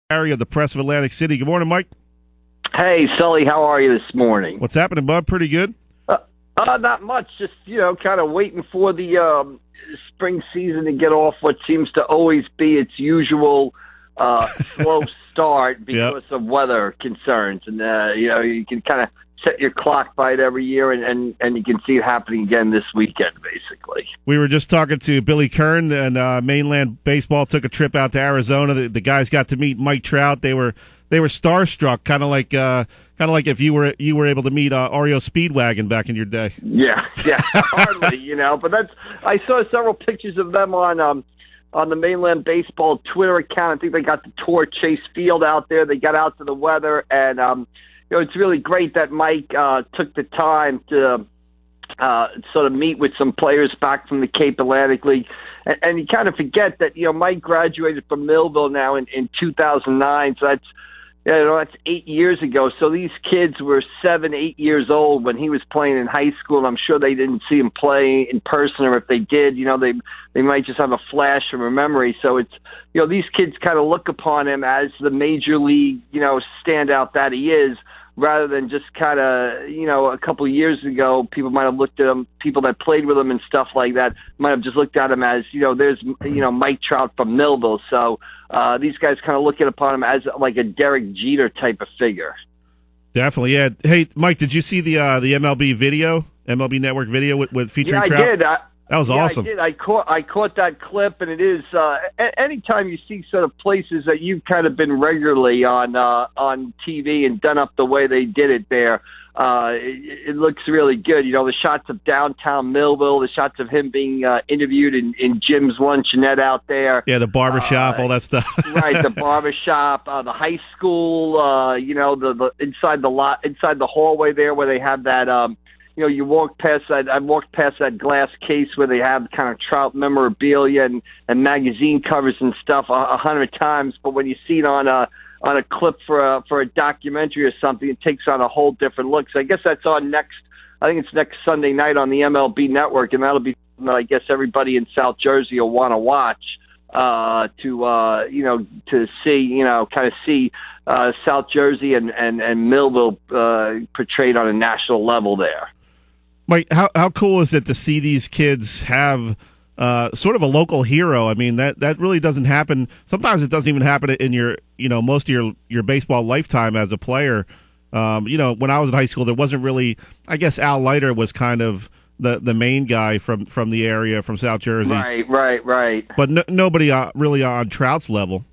McGarry of the Press of Atlantic City. Good morning, Mike. Hey, Sully, how are you this morning? What's happening, bud? Pretty good. Not much. Just, kind of waiting for the spring season to get off what seems to always be its usual slow start because of weather concerns. And, you can kind of set your clock by it every year, and you can see it happening again this weekend, basically. We were just talking to Billy Kern, and Mainland Baseball took a trip out to Arizona. The guys got to meet Mike Trout. They were starstruck, kind of like if you were able to meet Oreo Speedwagon back in your day. Yeah, hardly, But I saw several pictures of them on the Mainland Baseball Twitter account. I think they got to tour Chase Field out there. They got out to the weather, and it's really great that Mike took the time to sort of meet with some players back from the Cape Atlantic League. And you kind of forget that, Mike graduated from Millville now in 2009, so that's 8 years ago. So these kids were 7, 8 years old when he was playing in high school, and I'm sure they didn't see him play in person, or if they did, they might just have a flash from a memory. So it's, these kids kind of look upon him as the major league, standout that he is, rather than just kind of, a couple of years ago, people might have looked at him, people that played with him and stuff like that might have just looked at him as, there's, Mike Trout from Millville. So these guys kind of looking upon him as like a Derek Jeter type of figure. Definitely, yeah. Hey, Mike, did you see the MLB Network video with featuring Trout? I did. That was awesome. I did. I caught that clip, and it is anytime you see sort of places that you've kind of been regularly on TV and done up the way they did it there, it looks really good. The shots of downtown Millville, the shots of him being interviewed in Jim's luncheonette out there. Yeah, the barbershop, all that stuff. Right, the barbershop, the high school, the inside the hallway there where they have that. You walk past that. I walked past that glass case where they have kind of Trout memorabilia and magazine covers and stuff 100 times. But when you see it on a clip for a documentary or something, it takes on a whole different look. So I guess that's on next. I think it's next Sunday night on the MLB Network, and that'll be something that I guess everybody in South Jersey will want to watch to see kind of see South Jersey and Millville portrayed on a national level there. Mike, how cool is it to see these kids have sort of a local hero? I mean, that really doesn't happen. Sometimes it doesn't even happen in your, most of your baseball lifetime as a player. When I was in high school, there wasn't really, I guess Al Leiter was kind of the main guy from the area, from South Jersey. Right. But nobody really on Trout's level.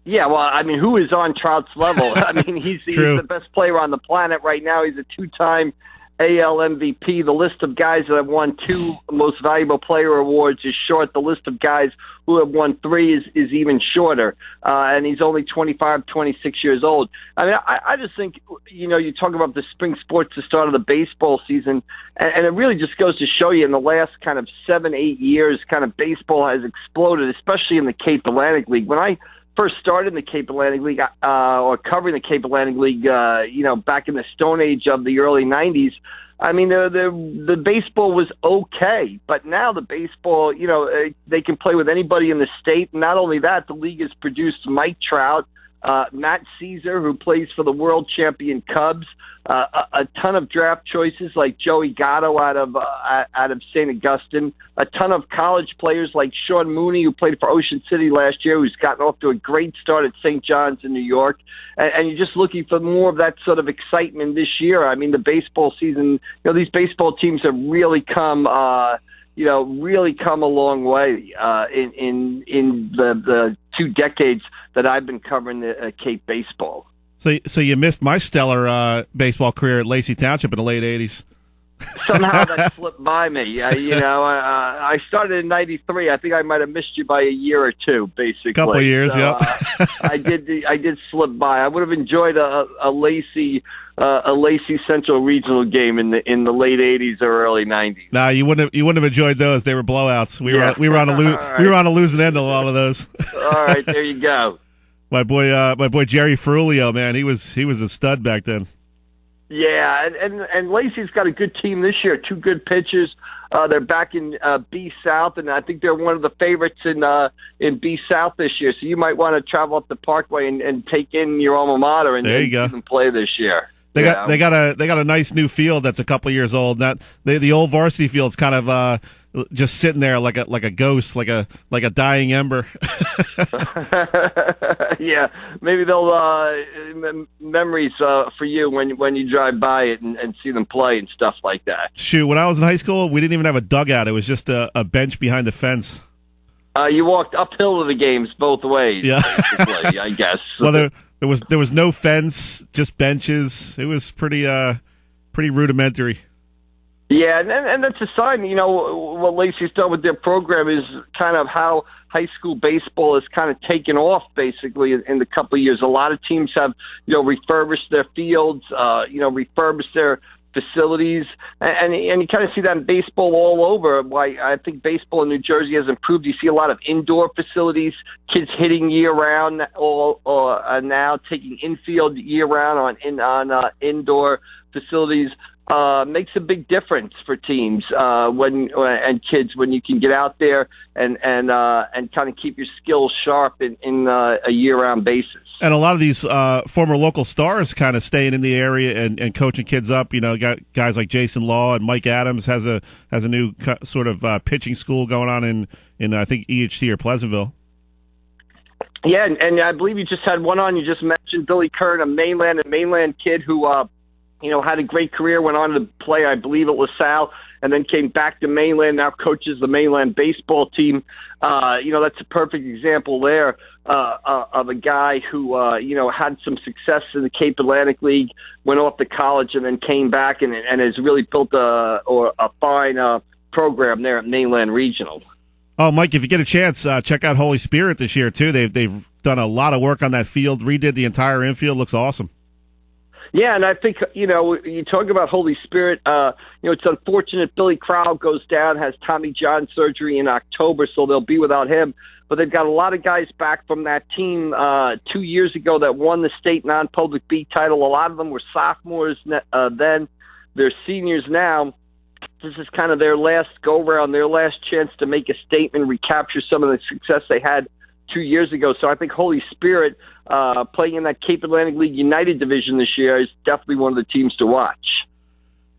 Yeah, well, I mean, who is on Trout's level? I mean, he's the best player on the planet right now. He's a two-time AL MVP. The list of guys that have won 2 Most Valuable Player awards is short. The list of guys who have won 3 is even shorter. And he's only 25, 26 years old. I mean, I just think, you talk about the spring sports, the start of the baseball season, and it really just goes to show you in the last kind of 7, 8 years, kind of baseball has exploded, especially in the Cape Atlantic League. When I first started in the Cape Atlantic League, or covering the Cape Atlantic League, back in the Stone Age of the early 90s, I mean, the baseball was okay, but now the baseball, they can play with anybody in the state. Not only that, the league has produced Mike Trout, Matt Caesar, who plays for the world champion Cubs, a ton of draft choices like Joey Gatto out of St. Augustine, a ton of college players like Sean Mooney, who played for Ocean City last year, who's gotten off to a great start at St. John's in New York. And you're just looking for more of that sort of excitement this year. I mean, the baseball season, these baseball teams have really come a long way in the 2 decades that I've been covering the Cape baseball. So you missed my stellar baseball career at Lacey Township in the late 80s. Somehow that slipped by me. I started in '93. I think I might have missed you by a year or 2, basically. Couple of years, so, I did slip by. I would have enjoyed a Lacey Central Regional game in the late '80s or early '90s. No, you wouldn't have enjoyed those. They were blowouts. We were on a losing end of a lot of those. All right, there you go. My boy Jerry Ferrulio, man, he was a stud back then. Yeah, and Lacey's got a good team this year. 2 good pitchers. They're back in B South, and I think they're one of the favorites in B South this year. So you might want to travel up the Parkway and take in your alma mater and see them play this year. They got a nice new field that's a couple years old. The old varsity field's kind of just sitting there like a ghost, like a dying ember. Yeah, maybe they'll memories for you when you drive by it and see them play and stuff like that. Shoot, when I was in high school, we didn't even have a dugout. It was just a bench behind the fence. You walked uphill to the games both ways. Yeah, I guess. Well, there was no fence, just benches. It was pretty rudimentary. Yeah, and that's a sign. What Lacey's done with their program is kind of how high school baseball has kind of taken off, basically, in the couple of years. A lot of teams have, refurbished their fields, refurbished their facilities, and you kind of see that in baseball all over. Why I think baseball in New Jersey has improved. You see a lot of indoor facilities, kids hitting year-round, or now taking infield year-round on indoor facilities. Makes a big difference for teams and kids when you can get out there and kind of keep your skills sharp in a year-round basis. And a lot of these former local stars kind of staying in the area and coaching kids up. Got guys like Jason Law and Mike Adams has a new sort of pitching school going on in I think EHT or Pleasantville. Yeah, and I believe you just had one on. You just mentioned Billy Kern, a mainland kid who had a great career, went on to play, I believe, at LaSalle, and then came back to mainland, now coaches the mainland baseball team. That's a perfect example there of a guy who, had some success in the Cape Atlantic League, went off to college, and then came back and has really built a fine program there at Mainland Regional. Oh, Mike, if you get a chance, check out Holy Spirit this year, too. They've done a lot of work on that field, redid the entire infield, looks awesome. Yeah, and I think, you talk about Holy Spirit, it's unfortunate Billy Crowell goes down, has Tommy John surgery in October, so they'll be without him. But they've got a lot of guys back from that team 2 years ago that won the state non-public B title. A lot of them were sophomores then. They're seniors now. This is kind of their last go-round, their last chance to make a statement, recapture some of the success they had 2 years ago. So I think Holy Spirit, playing in that Cape Atlantic League United division this year, is definitely one of the teams to watch.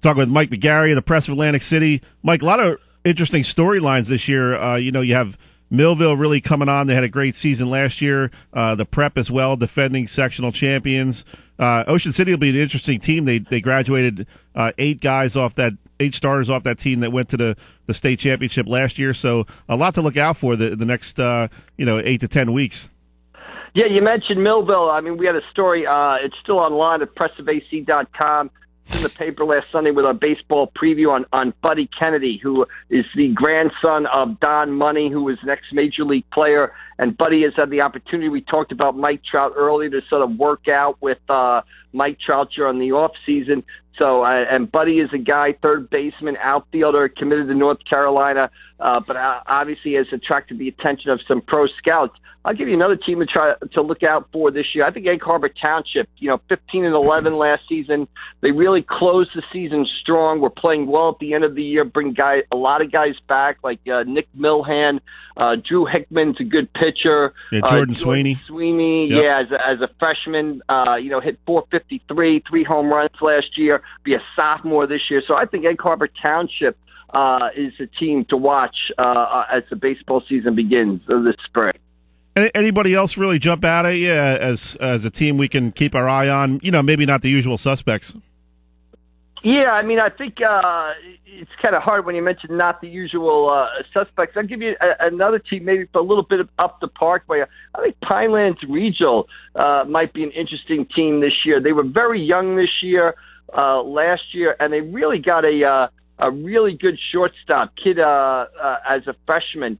Talking with Mike McGarry of the Press of Atlantic City. Mike, a lot of interesting storylines this year. You have Millville really coming on. They had a great season last year. The Prep as well, defending sectional champions. Ocean City will be an interesting team. They graduated 8 starters off that team that went to the state championship last year. So a lot to look out for the next 8 to 10 weeks. Yeah, you mentioned Millville. I mean, we had a story. It's still online at pressofac.com. It's in the paper last Sunday with our baseball preview on Buddy Kennedy, who is the grandson of Don Money, who was an ex-major league player. And Buddy has had the opportunity. We talked about Mike Trout earlier to sort of work out with Mike Trout during the off season. So, and Buddy is a guy, third baseman, outfielder, committed to North Carolina, but obviously has attracted the attention of some pro scouts. I'll give you another team to try to look out for this year. I think Egg Harbor Township, 15-11 last season. They really closed the season strong. We're playing well at the end of the year, bring a lot of guys back, like Nick Milhan. Drew Hickman's a good pitcher. Yeah, Jordan Sweeney. Yep. Yeah, as a freshman, hit .453, 3 home runs last year, be a sophomore this year. So I think Egg Harbor Township is a team to watch as the baseball season begins this spring. Anybody else really jump out at you as a team we can keep our eye on? Maybe not the usual suspects. Yeah, I mean, I think it's kind of hard when you mention not the usual suspects. I'll give you another team, maybe for a little bit up the Parkway. I think Pinelands Regional might be an interesting team this year. They were very young this year, last year, and they really got a really good shortstop kid as a freshman.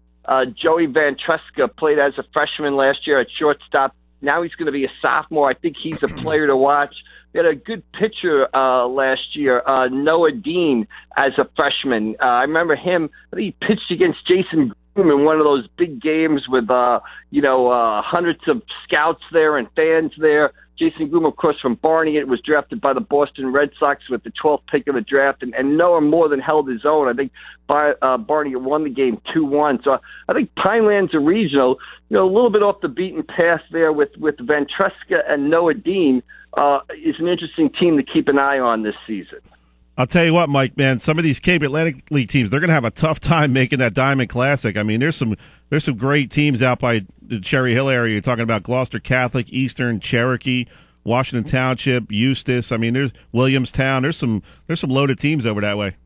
Joey Van Treska played as a freshman last year at shortstop. Now he's going to be a sophomore. I think he's a player to watch. They had a good pitcher last year, Noah Dean, as a freshman. I remember him. I think he pitched against Jason in one of those big games with, hundreds of scouts there and fans there. Jason Groom, of course, from Barney, it was drafted by the Boston Red Sox with the 12th pick of the draft, and Noah more than held his own. I think Barney won the game 2-1. So I think Pineland's a regional, a little bit off the beaten path there with Ventresca and Noah Dean is an interesting team to keep an eye on this season. I'll tell you what, Mike, man, some of these Cape Atlantic League teams, they're going to have a tough time making that Diamond Classic. I mean, there's some great teams out by the Cherry Hill area. You're talking about Gloucester Catholic, Eastern, Cherokee, Washington Township, Eustis. I mean, there's Williamstown. There's some loaded teams over that way.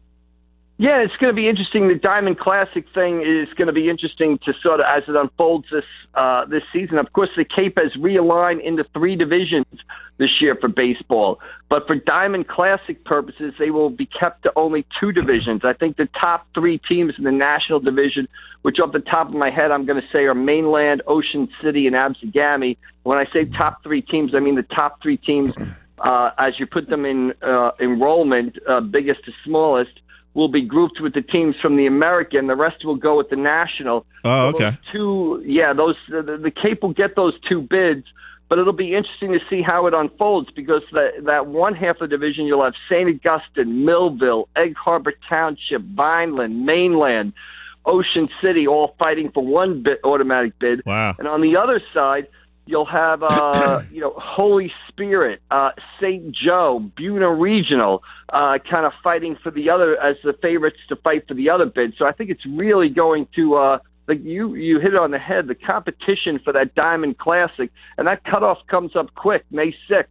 Yeah, it's going to be interesting. The Diamond Classic thing is going to be interesting to sort of as it unfolds this season. Of course, the Cape has realigned into 3 divisions this year for baseball. But for Diamond Classic purposes, they will be kept to only 2 divisions. I think the top 3 teams in the National Division, which off the top of my head I'm going to say are Mainland, Ocean City, and Absegami. When I say top 3 teams, I mean the top 3 teams as you put them in enrollment, biggest to smallest, will be grouped with the teams from the American. The rest will go with the National. Oh, okay. The Cape will get those 2 bids, but it'll be interesting to see how it unfolds because that one half of the division, you'll have St. Augustine, Millville, Egg Harbor Township, Vineland, Mainland, Ocean City, all fighting for 1 automatic bid. Wow. And on the other side, you'll have, Holy Spirit, St. Joe, Buna Regional, kind of fighting for the other as the favorites to fight for the other bid. So I think it's really going to, you hit it on the head, the competition for that Diamond Classic, and that cutoff comes up quick, May 6th.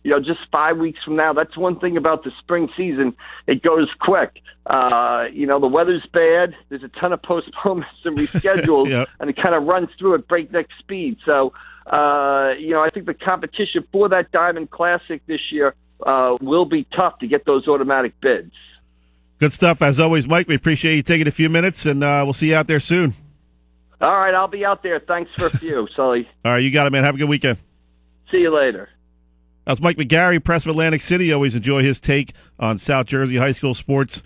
Just 5 weeks from now. That's one thing about the spring season. It goes quick. The weather's bad. There's a ton of postponements and reschedules, Yep. and it kind of runs through at breakneck speed. So, I think the competition for that Diamond Classic this year will be tough to get those automatic bids. Good stuff, as always, Mike. We appreciate you taking a few minutes, and we'll see you out there soon. All right, I'll be out there. Thanks for a few, Sully. All right, you got it, man. Have a good weekend. See you later. That's Mike McGarry, press of Atlantic City. Always enjoy his take on South Jersey high school sports.